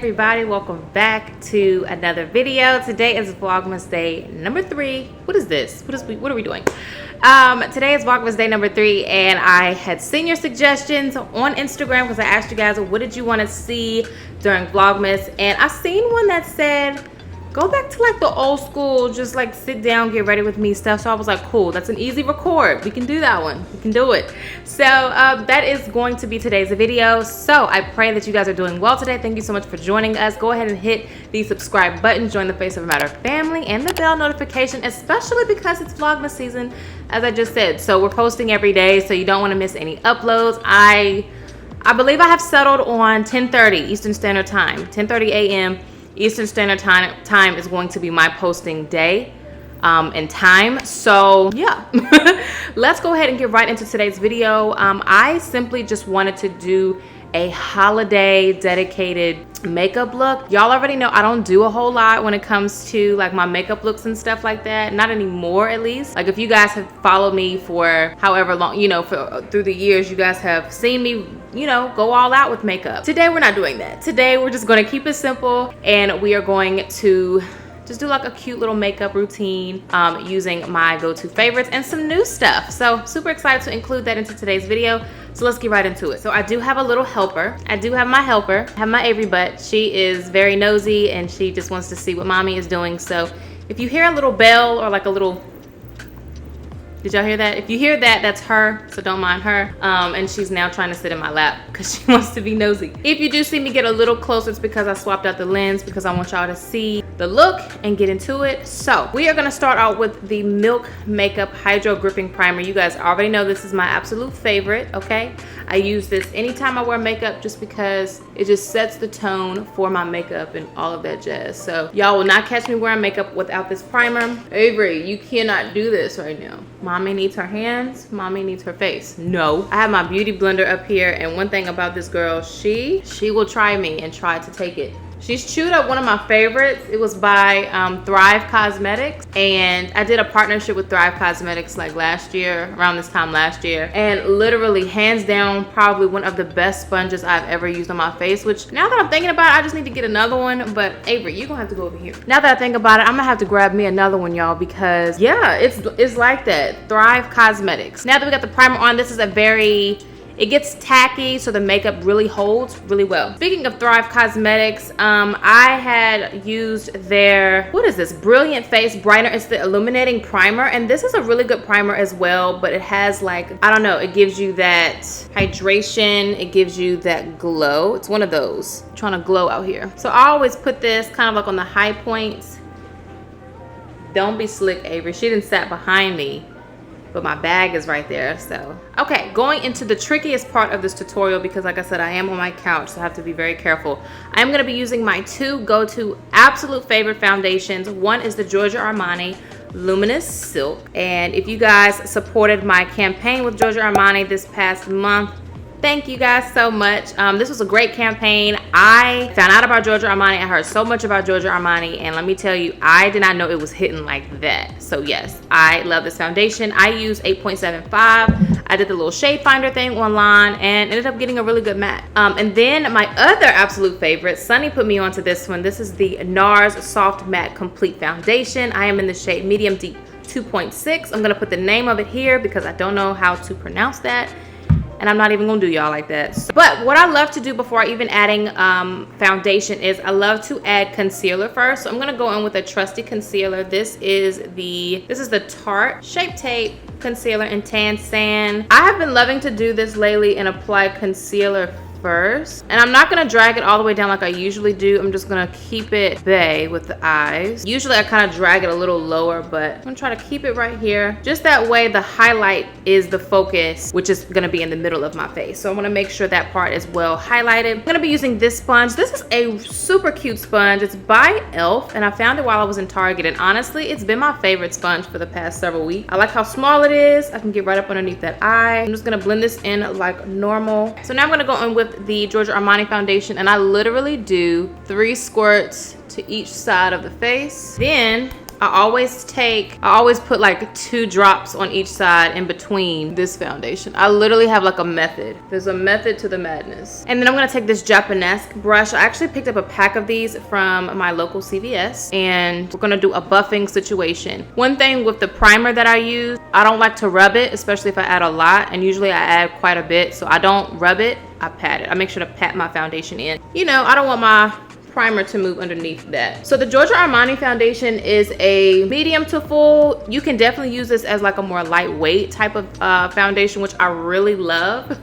everybody, welcome back to another video. Today is Vlogmas day number 3. What is this? What are we doing? Today is Vlogmas day number 3, and I had seen your suggestions on Instagram because I asked you guys what did you want to see during Vlogmas, and I seen one that said go back to like the old school, just like sit down, get ready with me stuff. So I was like, cool, that's an easy record. We can do that one. We can do it. So that is going to be today's video. So I pray that you guys are doing well today. Thank you so much for joining us. Go ahead and hit the subscribe button, join the Faceovermatter family, and the bell notification, especially because it's Vlogmas season, as I just said. So we're posting every day, so you don't want to miss any uploads. I believe I have settled on 10:30 Eastern Standard Time, 10:30 a.m. Eastern Standard Time is going to be my posting day and time. So yeah, let's go ahead and get right into today's video. I simply just wanted to do a holiday dedicated makeup look. Y'all already know I don't do a whole lot when it comes to like my makeup looks and stuff like that. Not anymore, at least. Like if you guys have followed me for however long, you know, through the years, you guys have seen me, you know, go all out with makeup. Today we're not doing that. Today we're just going to keep it simple, and we are going to just do like a cute little makeup routine using my go-to favorites and some new stuff. So super excited to include that into today's video. So let's get right into it. So I do have a little helper. I do have my helper. I have my Avery butt. She is very nosy and she just wants to see what mommy is doing. So if you hear a little bell or like a little, did y'all hear that? If you hear that, that's her, so don't mind her. And she's now trying to sit in my lap because she wants to be nosy. If you do see me get a little closer, it's because I swapped out the lens because I want y'all to see the look and get into it. So we are gonna start out with the Milk Makeup Hydro Gripping Primer. You guys already know this is my absolute favorite, okay? I use this anytime I wear makeup just because it just sets the tone for my makeup and all of that jazz. So y'all will not catch me wearing makeup without this primer. Avery, you cannot do this right now. Mommy needs her hands, mommy needs her face. No. I have my beauty blender up here, and one thing about this girl, she will try me and try to take it. She's chewed up one of my favorites. It was by Thrive Cosmetics, and I did a partnership with Thrive Cosmetics like last year, around this time last year, and literally hands down probably one of the best sponges I've ever used on my face, which now that I'm thinking about it, I just need to get another one. But Avery, you're gonna have to go over here. Now that I think about it, I'm gonna have to grab me another one, y'all, because yeah, it's like that. Thrive Cosmetics. Now that we got the primer on, this is it gets tacky, so the makeup really holds really well. Speaking of Thrive Cosmetics, I had used their, what is this? Brilliant Face Brightener. It's the illuminating primer, and this is a really good primer as well, but it has like, I don't know, it gives you that hydration, it gives you that glow. It's one of those. I'm trying to glow out here. So I always put this kind of like on the high points. Don't be slick, Avery. She didn't sat behind me, but my bag is right there. So okay, going into the trickiest part of this tutorial, because like I said, I am on my couch, so I have to be very careful. I'm going to be using my two go-to absolute favorite foundations. One is the Giorgio Armani Luminous Silk, and if you guys supported my campaign with Giorgio Armani this past month, thank you guys so much. This was a great campaign. I found out about Giorgio Armani. I heard so much about Giorgio Armani, and let me tell you, I did not know it was hitting like that. So yes, I love this foundation. I use 8.75. I did the little shade finder thing online and ended up getting a really good matte. And then my other absolute favorite, Sunny put me onto this one. This is the NARS Soft Matte Complete Foundation. I am in the shade Medium Deep 2.6. I'm gonna put the name of it here because I don't know how to pronounce that, and I'm not even gonna do y'all like that. But what I love to do before even adding foundation is I love to add concealer first. So I'm gonna go in with a trusty concealer. This is the Tarte Shape Tape Concealer in Tan Sand. I have been loving to do this lately and apply concealer first, and I'm not gonna drag it all the way down like I usually do. I'm just gonna keep it bay with the eyes. Usually I kind of drag it a little lower, but I'm gonna try to keep it right here. Just that way the highlight is the focus, which is gonna be in the middle of my face. So I wanna make sure that part is well highlighted. I'm gonna be using this sponge. This is a super cute sponge. It's by e.l.f. and I found it while I was in Target, and honestly, it's been my favorite sponge for the past several weeks. I like how small it is. I can get right up underneath that eye. I'm just gonna blend this in like normal. So now I'm gonna go in with the Giorgio Armani foundation, and I literally do 3 squirts to each side of the face. Then I always put like 2 drops on each side in between this foundation. I literally have like a method. There's a method to the madness. And then I'm gonna take this Japanese brush. I actually picked up a pack of these from my local CVS, and we're gonna do a buffing situation. One thing with the primer that I use, I don't like to rub it, especially if I add a lot, and usually I add quite a bit, so I don't rub it, I pat it. I make sure to pat my foundation in. You know, I don't want my primer to move underneath that. So the Giorgio Armani foundation is a medium to full. You can definitely use this as like a more lightweight type of foundation, which I really love.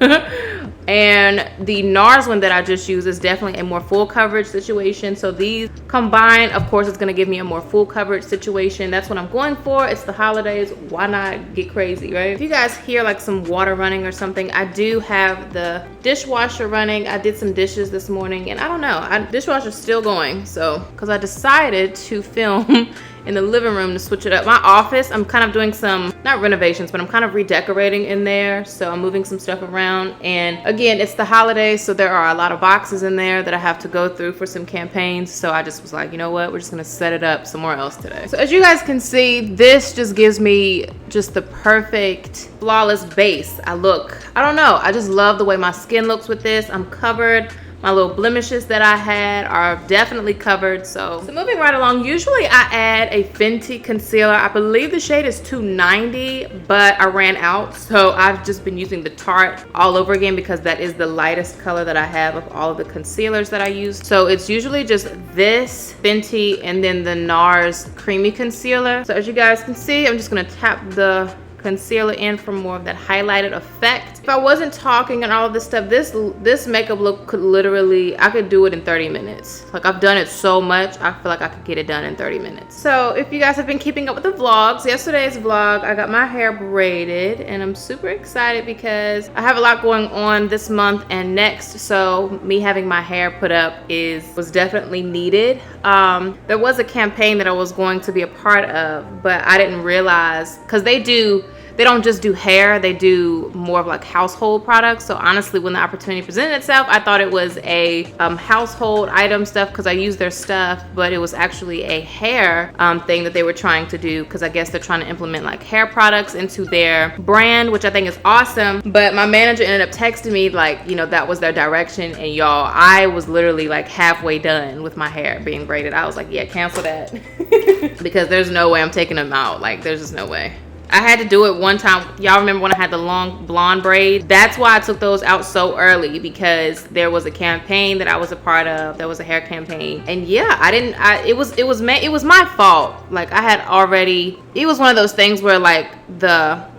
And the NARS one that I just used is definitely a more full coverage situation. So these combined, of course, it's gonna give me a more full coverage situation. That's what I'm going for. It's the holidays, why not get crazy, right? If you guys hear like some water running or something, I do have the dishwasher running. I did some dishes this morning, and I don't know, dishwasher's still going. So, cause I decided to film in the living room to switch it up. My office, I'm kind of doing some, not renovations, but I'm kind of redecorating in there. So I'm moving some stuff around. And again, it's the holidays, so there are a lot of boxes in there that I have to go through for some campaigns. So I just was like, you know what? We're just gonna set it up somewhere else today. So as you guys can see, this just gives me just the perfect, flawless base. I don't know, I just love the way my skin looks with this. I'm covered. My little blemishes that I had are definitely covered. So moving right along, usually I add a Fenty concealer. I believe the shade is 290, but I ran out. So I've just been using the Tarte all over again because that is the lightest color that I have of all of the concealers that I use. So it's usually just this Fenty and then the NARS creamy concealer. So as you guys can see, I'm just gonna tap the concealer in for more of that highlighted effect. If I wasn't talking and all of this stuff, this makeup look could literally, I could do it in 30 minutes. Like, I've done it so much, I feel like I could get it done in 30 minutes. So if you guys have been keeping up with the vlogs, yesterday's vlog, I got my hair braided, and I'm super excited because I have a lot going on this month and next. So me having my hair put up was definitely needed. There was a campaign that I was going to be a part of, but I didn't realize, because they don't just do hair, they do more of like household products. So honestly, when the opportunity presented itself, I thought it was a household item stuff because I use their stuff, but it was actually a hair thing that they were trying to do, because I guess they're trying to implement like hair products into their brand, which I think is awesome. But my manager ended up texting me like, you know, that was their direction, and y'all, I was literally like halfway done with my hair being braided. I was like, yeah, cancel that. Because there's no way I'm taking them out. Like, there's just no way. I had to do it one time. Y'all remember when I had the long blonde braid? That's why I took those out so early, because there was a campaign that I was a part of. There was a hair campaign, and yeah, it was my fault. Like, I had already, it was one of those things where like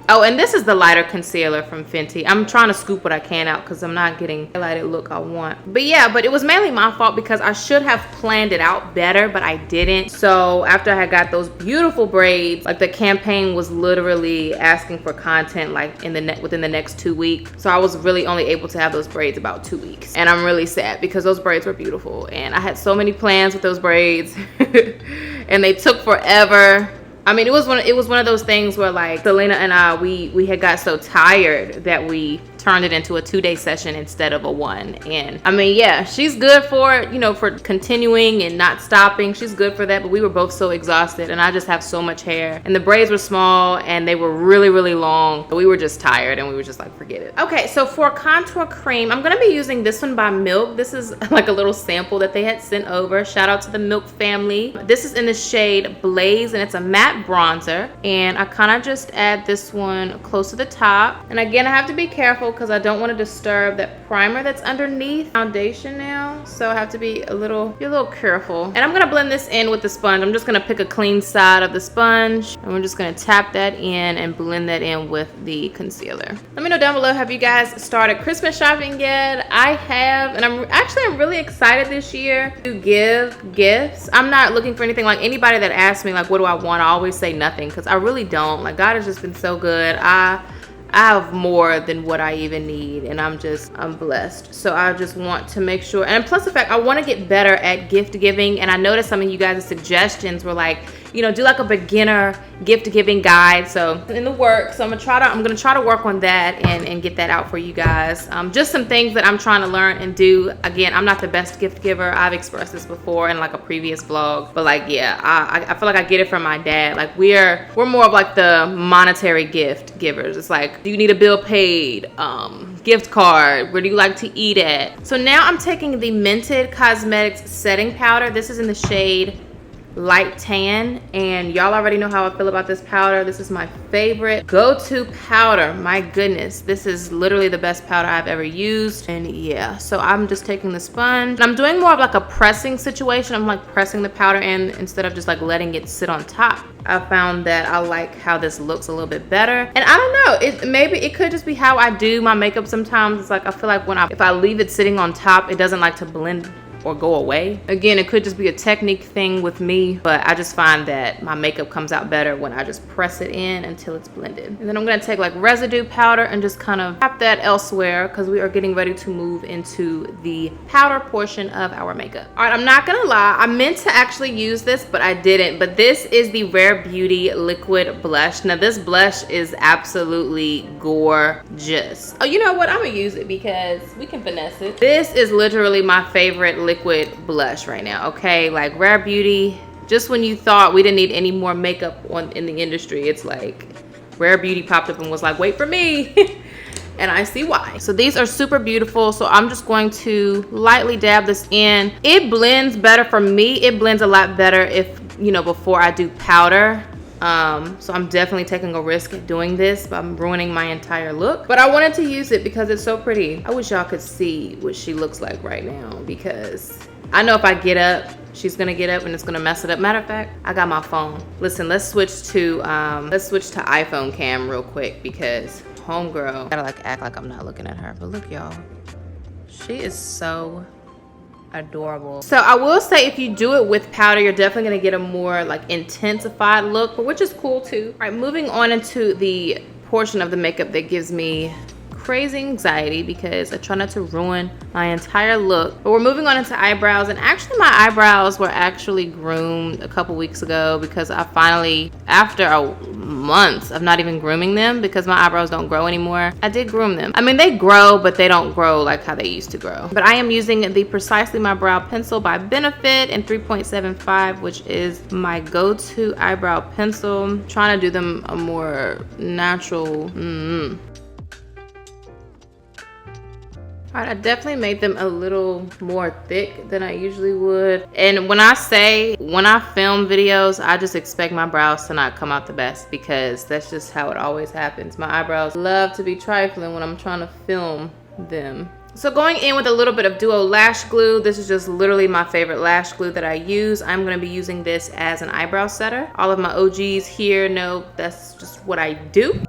oh, and this is the lighter concealer from Fenty. I'm trying to scoop what I can out because I'm not getting the highlighted look I want. But yeah, but it was mainly my fault because I should have planned it out better, but I didn't. So after I had got those beautiful braids, like the campaign was literally asking for content like within the next 2 weeks. So I was really only able to have those braids about 2 weeks. And I'm really sad because those braids were beautiful. And I had so many plans with those braids and they took forever. I mean, it was one of those things where like Selena and I, we had got so tired that we turned it into a 2-day session instead of a 1. And I mean, yeah, she's good for it, you know, for continuing and not stopping. She's good for that, but we were both so exhausted, and I just have so much hair, and the braids were small and they were really, really long. We were just tired and we were just like, forget it. Okay, so for contour cream, I'm gonna be using this one by Milk. This is like a little sample that they had sent over. Shout out to the Milk family. This is in the shade Blaze, and it's a matte bronzer, and I kind of just add this one close to the top. And again, I have to be careful because I don't want to disturb that primer that's underneath foundation now, so I have to be a little careful. And I'm gonna blend this in with the sponge. I'm just gonna pick a clean side of the sponge, and we're just gonna tap that in and blend that in with the concealer. Let me know down below, have you guys started Christmas shopping yet? I have, and I'm really excited this year to give gifts. I'm not looking for anything. Like, anybody that asks me like what do I want, I always say nothing, because I really don't. Like, God has just been so good. I have more than what I even need, and I'm blessed. So I just want to make sure, and plus the fact I want to get better at gift giving. And I noticed some of you guys' suggestions were like, you know, do like a beginner gift giving guide. So in the works, so I'm gonna try to work on that and get that out for you guys. Just some things that I'm trying to learn and do. Again, I'm not the best gift giver. I've expressed this before in like a previous vlog, but like, yeah, I feel like I get it from my dad. Like we're more of like the monetary gift givers. It's like, do you need a bill paid, gift card, where do you like to eat at? So now I'm taking the Mented Cosmetics setting powder. This is in the shade Light Tan, and y'all already know how I feel about this powder. This is my favorite go-to powder. My goodness, this is literally the best powder I've ever used. And yeah, so I'm just taking the sponge and I'm doing more of like a pressing situation. I'm like pressing the powder in instead of just like letting it sit on top. I found that I like how this looks a little bit better. And I don't know, maybe it could just be how I do my makeup sometimes. It's like I feel like if I leave it sitting on top, it doesn't like to blend or go away. Again, it could just be a technique thing with me, but I just find that my makeup comes out better when I just press it in until it's blended. And then I'm gonna take like residue powder and just kind of tap that elsewhere because we are getting ready to move into the powder portion of our makeup. All right, I'm not gonna lie, I meant to actually use this, but I didn't. But this is the Rare Beauty Liquid Blush. Now this blush is absolutely gorgeous. Oh, you know what? I'm gonna use it because we can finesse it. This is literally my favorite liquid blush right now, okay? Like Rare Beauty, just when you thought we didn't need any more makeup in the industry, it's like Rare Beauty popped up and was like, wait for me. And I see why. So these are super beautiful. So I'm just going to lightly dab this in. It blends better for me. It blends a lot better if, you know, before I do powder. So I'm definitely taking a risk at doing this, but I'm ruining my entire look. But I wanted to use it because it's so pretty. I wish y'all could see what she looks like right now, because I know if I get up, she's gonna get up and it's gonna mess it up. Matter of fact, I got my phone. Listen, let's switch to iPhone cam real quick because homegirl gotta like act like I'm not looking at her. But look, y'all, she is so adorable. So I will say, if you do it with powder, you're definitely gonna get a more like intensified look, but which is cool too. All right, moving on into the portion of the makeup that gives me crazy anxiety because I try not to ruin my entire look. But we're moving on into eyebrows, and actually my eyebrows were actually groomed a couple weeks ago because I finally, after months of not even grooming them because my eyebrows don't grow anymore, I did groom them. I mean, they grow, but they don't grow like how they used to grow. But I am using the Precisely My Brow Pencil by Benefit in 3.75, which is my go-to eyebrow pencil. I'm trying to do them a more natural. I definitely made them a little more thick than I usually would. And when I film videos, I just expect my brows to not come out the best because that's just how it always happens. My eyebrows love to be trifling when I'm trying to film them. So going in with a little bit of Duo Lash Glue. This is just literally my favorite lash glue that I use. I'm going to be using this as an eyebrow setter. All of my OGs here know that's just what I do.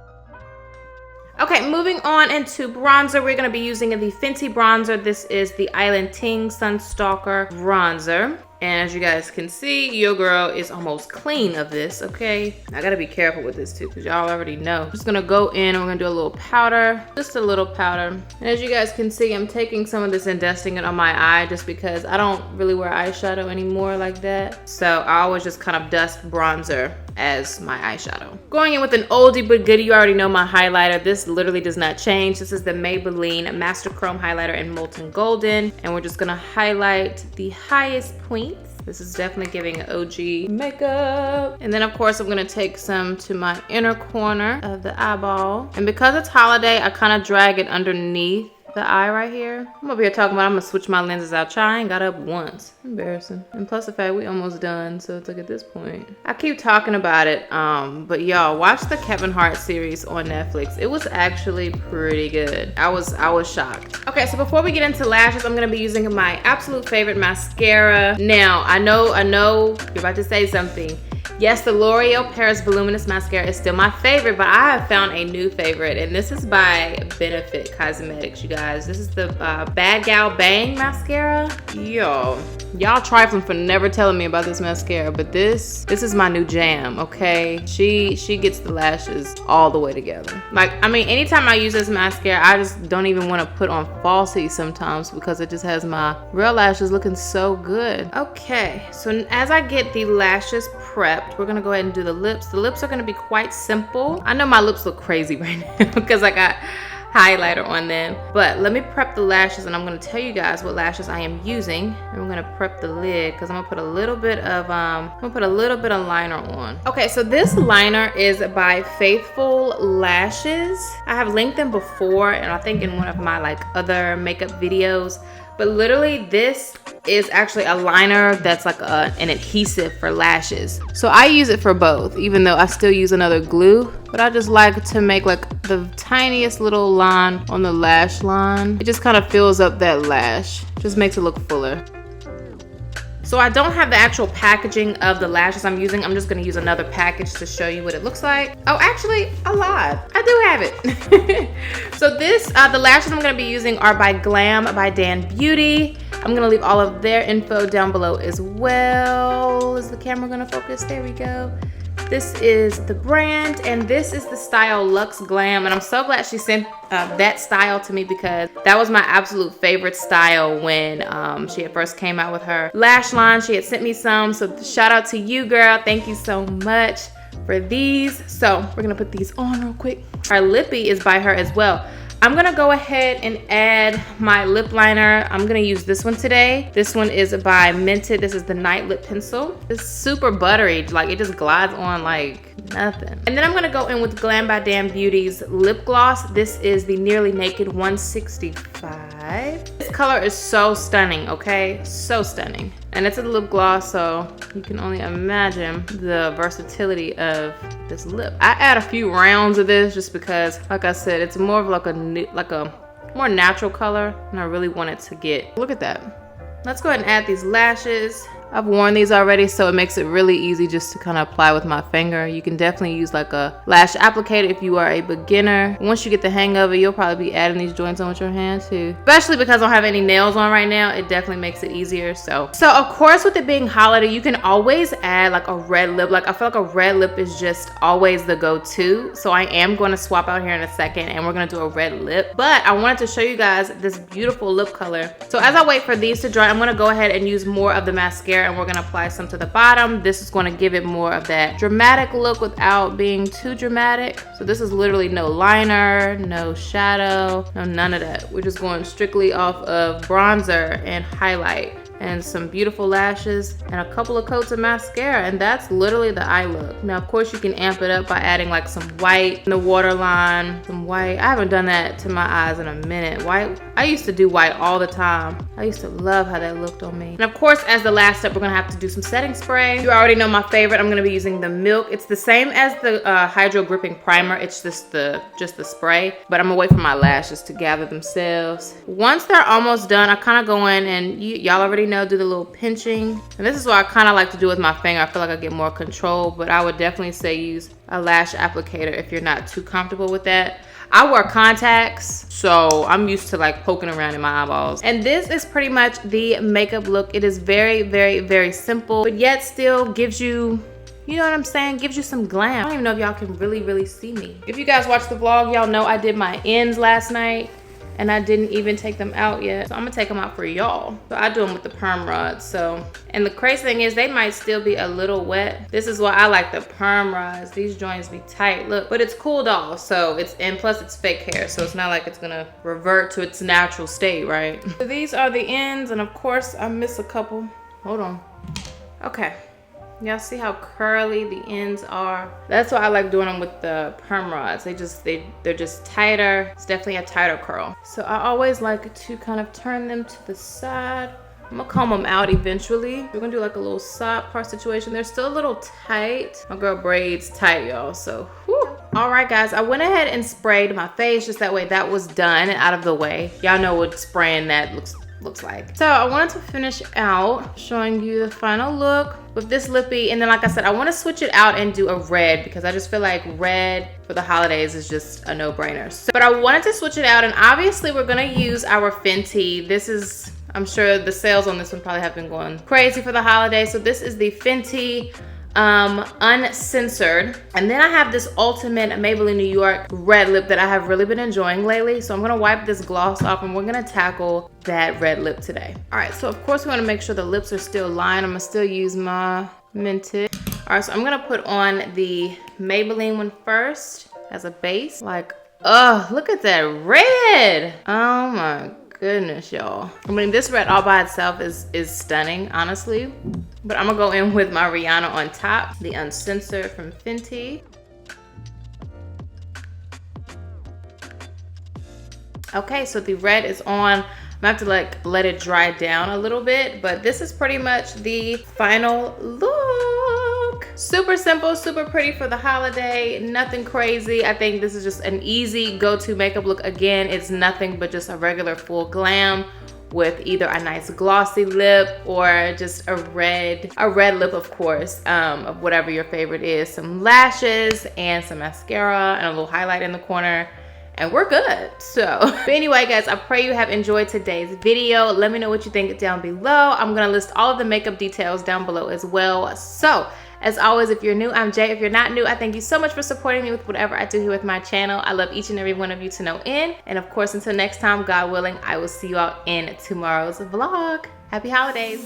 Okay, moving on into bronzer, we're gonna be using the Fenty bronzer. This is the Island Ting Sunstalker bronzer. And as you guys can see, your girl is almost clean of this, okay? I gotta be careful with this too, because y'all already know. I'm just gonna go in and we're gonna do a little powder, just a little powder. And as you guys can see, I'm taking some of this and dusting it on my eye just because I don't really wear eyeshadow anymore like that. So I always just kind of dust bronzer as my eyeshadow. Going in with an oldie but goodie, you already know my highlighter. This literally does not change. This is the Maybelline Master Chrome Highlighter in Molten Golden. And we're just gonna highlight the highest points. This is definitely giving OG makeup. And then of course, I'm gonna take some to my inner corner of the eyeball. And because it's holiday, I kind of drag it underneath the eye right here. I'm over here talking about I'm gonna switch my lenses out. Child, I ain't got up once. Embarrassing. And plus the fact we almost done, so it's like at this point. I keep talking about it, but y'all watch the Kevin Hart series on Netflix. It was actually pretty good. I was shocked. Okay, so before we get into lashes, I'm gonna be using my absolute favorite mascara. Now, I know you're about to say something. Yes, the L'Oreal Paris Voluminous Mascara is still my favorite, but I have found a new favorite, and this is by Benefit Cosmetics, you guys. This is the Bad Gal Bang Mascara. Y'all trifling for never telling me about this mascara, but this is my new jam, okay? She gets the lashes all the way together. Like, I mean, anytime I use this mascara, I just don't even want to put on falsies sometimes because it just has my real lashes looking so good. Okay, so as I get the lashes prepped, prepped, we're gonna go ahead and do the lips. The lips are gonna be quite simple. I know my lips look crazy right now because I got highlighter on them, but let me prep the lashes and I'm going to tell you guys what lashes I am using. And we're going to prep the lid because I'm going to put a little bit of liner on. Okay, so this liner is by Faithful Lashes. I have linked them before, and I think in one of my like other makeup videos, but literally this is actually a liner that's like an adhesive for lashes. So I use it for both, even though I still use another glue, but I just like to make like the tiniest little line on the lash line. It just kind of fills up that lash, just makes it look fuller. So I don't have the actual packaging of the lashes I'm using. I'm just gonna use another package to show you what it looks like. Oh, actually, I lied. I do have it. So the lashes I'm gonna be using are by Glam by Dan Beauty. I'm gonna leave all of their info down below as well. Is the camera gonna focus? There we go. This is the brand, and this is the style Luxe Glam, and I'm so glad she sent that style to me because that was my absolute favorite style when she had first came out with her lash line. She had sent me some, so shout out to you, girl. Thank you so much for these. So we're gonna put these on real quick. Our lippy is by her as well. I'm gonna go ahead and add my lip liner. I'm gonna use this one today. This one is by Mented. This is the Night Lip Pencil. It's super buttery, like it just glides on like nothing. And then I'm gonna go in with Glam by Dan Beauty's lip gloss. This is the Nearly Naked 165. This color is so stunning, okay? So stunning. And it's a lip gloss, so you can only imagine the versatility of this lip. I add a few rounds of this just because, like I said, it's more of like a more natural color, and I really want it to get, look at that. Let's go ahead and add these lashes. I've worn these already, so it makes it really easy just to kind of apply with my finger. You can definitely use like a lash applicator if you are a beginner. Once you get the hang of it, you'll probably be adding these joints on with your hand too. Especially because I don't have any nails on right now, it definitely makes it easier. So of course, with it being holiday, you can always add like a red lip. Like I feel like a red lip is just always the go-to. So I am going to swap out here in a second, and we're going to do a red lip. But I wanted to show you guys this beautiful lip color. So as I wait for these to dry, I'm going to go ahead and use more of the mascara, and we're gonna apply some to the bottom. This is gonna give it more of that dramatic look without being too dramatic. So this is literally no liner, no shadow, no none of that. We're just going strictly off of bronzer and highlight and some beautiful lashes and a couple of coats of mascara, and that's literally the eye look. Now of course you can amp it up by adding like some white in the waterline, some white. I haven't done that to my eyes in a minute. White, I used to do white all the time. I used to love how that looked on me. And of course, as the last step, we're gonna have to do some setting spray. You already know my favorite. I'm gonna be using the Milk. It's the same as the Hydro Gripping Primer. It's just the spray, but I'm gonna wait for my lashes to gather themselves. Once they're almost done, I kind of go in and y'all already know, do the little pinching. And this is what I kind of like to do with my finger. I feel like I get more control, but I would definitely say use a lash applicator if you're not too comfortable with that. I wear contacts, so I'm used to like poking around in my eyeballs. And this is pretty much the makeup look. It is very, very, very simple, but yet still gives you, you know what I'm saying? Gives you some glam. I don't even know if y'all can really see me. If you guys watched the vlog, y'all know I did my ends last night, and I didn't even take them out yet. So I'm gonna take them out for y'all. So I do them with the perm rods. So, and the crazy thing is they might still be a little wet. This is why I like the perm rods. These joints be tight, look, but it's cooled off. So and plus it's fake hair. So it's not like it's gonna revert to its natural state, right? So these are the ends, and of course I miss a couple. Hold on. Okay. Y'all see how curly the ends are? That's why I like doing them with the perm rods. They're just tighter. It's definitely a tighter curl. So I always like to kind of turn them to the side. I'm gonna comb them out eventually. We're gonna do like a little side part situation. They're still a little tight. My girl braids tight, y'all, so whew. All right, guys, I went ahead and sprayed my face just that way that was done and out of the way. Y'all know what spraying that looks like. So I wanted to finish out showing you the final look with this lippy, and then like I said, I want to switch it out and do a red because I just feel like red for the holidays is just a no-brainer. So, but I wanted to switch it out, and obviously we're gonna use our Fenty. This is, I'm sure the sales on this one probably have been going crazy for the holidays. So this is the Fenty Uncensored, and then I have this Ultimate Maybelline New York red lip that I have really been enjoying lately. So I'm gonna wipe this gloss off, and we're gonna tackle that red lip today. All right, so of course we want to make sure the lips are still lined. I'm gonna still use my Mented. All right, so I'm gonna put on the Maybelline one first as a base. Like, oh, look at that red. Oh my goodness, y'all. I mean, this red all by itself is stunning, honestly. But I'm gonna go in with my Rihanna on top, the Uncensored from Fenty. Okay, so the red is on. I'm gonna have to like let it dry down a little bit, but this is pretty much the final look. Super simple, super pretty for the holiday, nothing crazy. I think this is just an easy go-to makeup look. Again, it's nothing but just a regular full glam with either a nice glossy lip or just a red lip, of course, of whatever your favorite is. Some lashes and some mascara and a little highlight in the corner. And we're good. So, but anyway, guys, I pray you have enjoyed today's video. Let me know what you think down below. I'm gonna list all of the makeup details down below as well. So, as always, if you're new, I'm Jay. If you're not new, I thank you so much for supporting me with whatever I do here with my channel. I love each and every one of you to no end. And of course, until next time, God willing, I will see you all in tomorrow's vlog. Happy holidays.